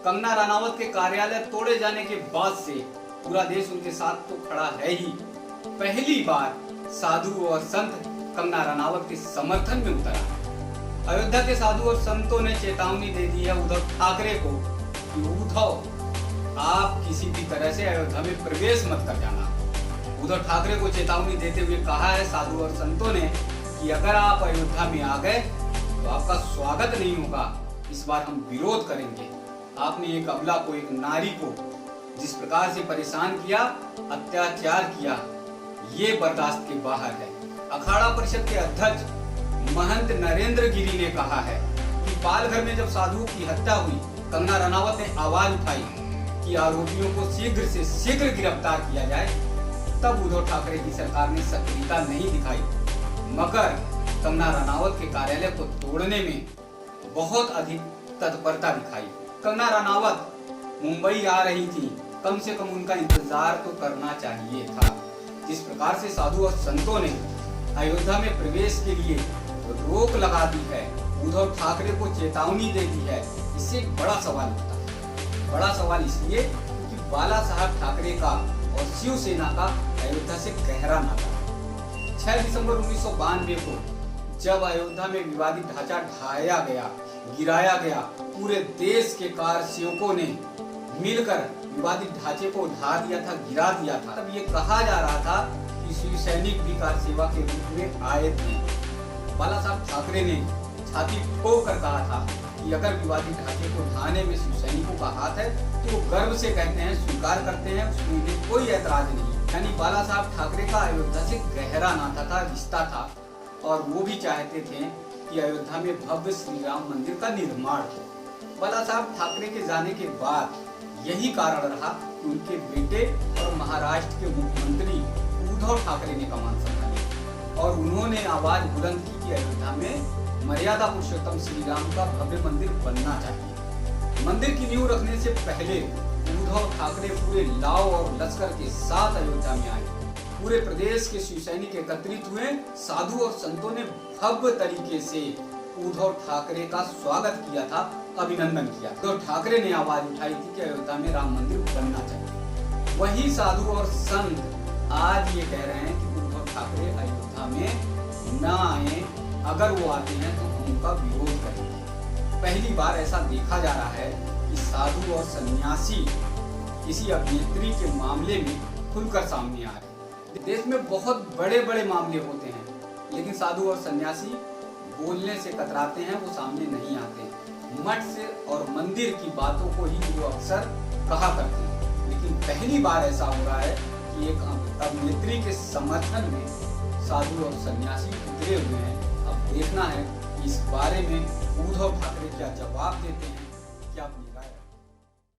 कंगना रनावत के कार्यालय तोड़े जाने के बाद से पूरा देश उनके साथ तो खड़ा है ही। पहली बार साधु और संत कंगना रनावत के समर्थन में उतरा। अयोध्या के साधु और संतों ने चेतावनी दे दी है उद्धव ठाकरे को कि उद्धव, आप किसी भी तरह से अयोध्या में प्रवेश मत कर जाना। उद्धव ठाकरे को चेतावनी देते हुए कहा है साधु और संतों ने कि अगर आप अयोध्या में आ गए तो आपका स्वागत नहीं होगा, इस बार हम विरोध करेंगे। आपने एक अबला को, एक नारी को जिस प्रकार से परेशान किया, अत्याचार किया, ये बर्दाश्त के बाहर है। अखाड़ा परिषद के अध्यक्ष महंत नरेंद्र गिरी ने कहा है कि पालघर में जब साधुओं की हत्या हुई, कंगना रनावत ने आवाज उठाई कि आरोपियों को शीघ्र से शीघ्र गिरफ्तार किया जाए। तब उद्धव ठाकरे की सरकार ने सक्रियता नहीं दिखाई, मगर कंगना रनावत के कार्यालय को तोड़ने में बहुत अधिक तत्परता दिखाई। कंगना रनावत मुंबई आ रही थी, कम से कम उनका इंतजार तो करना चाहिए था। जिस प्रकार से साधु और संतों ने अयोध्या में प्रवेश के लिए रोक लगा दी है, उद्धव ठाकरे को चेतावनी दे दी है, इससे एक बड़ा सवाल उठता है। बड़ा सवाल इसलिए कि बाला साहब ठाकरे का और शिवसेना का अयोध्या से गहरा नाता है। 6 दिसंबर 1992 को जब अयोध्या में विवादित ढांचा ढाया गया, गिराया गया, पूरे देश के कार सेवकों ने मिलकर विवादित ढांचे को ढा दिया था, गिरा दिया था। तब ये कहा जा रहा था कि शिव सैनिक भी कार सेवा के रूप में आए थे। बाला साहब ठाकरे ने छाती ठोक कर कहा था कि अगर विवादित ढांचे को ढाने में शिव सैनिकों का हाथ है तो वो गर्व से कहते हैं, स्वीकार करते हैं, उसमें कोई ऐतराज नहीं। यानी बाला साहब ठाकरे का अयोध्या से गहरा नाता था, रिश्ता था, और वो भी चाहते थे कि अयोध्या में भव्य श्री राम मंदिर का निर्माण हो। बाला साहब ठाकरे के जाने के बाद यही कारण रहा कि उनके बेटे और महाराष्ट्र के मुख्यमंत्री उद्धव ठाकरे ने कमान संभाली और उन्होंने आवाज बुलंद की कि अयोध्या में मर्यादा पुरुषोत्तम श्री राम का भव्य मंदिर बनना चाहिए। मंदिर की नींव रखने से पहले उद्धव ठाकरे पूरे लाव और लश्कर के साथ अयोध्या में आए। पूरे प्रदेश के शिव सैनिक एकत्रित हुए। साधु और संतों ने भव्य तरीके से उद्धव ठाकरे का स्वागत किया था, अभिनंदन किया। उद्धव ठाकरे ने आवाज उठाई थी कि अयोध्या में राम मंदिर बनना चाहिए। वही साधु और संत आज ये कह रहे हैं कि उद्धव ठाकरे अयोध्या में न आए, अगर वो आते हैं तो हम उनका विरोध करेंगे। पहली बार ऐसा देखा जा रहा है कि साधु और सन्यासी किसी अभिनेत्री के मामले में खुलकर सामने आ रहे हैं। देश में बहुत बड़े बड़े मामले होते हैं, लेकिन साधु और सन्यासी बोलने से कतराते हैं, वो सामने नहीं आते हैं। मठ से और मंदिर की बातों को ही वो अक्सर कहा करते हैं, लेकिन पहली बार ऐसा हो रहा है कि एक अभिनेत्री के समर्थन में साधु और सन्यासी उतरे हुए हैं। अब देखना है कि इस बारे में उद्धव ठाकरे क्या जवाब देते हैं, क्या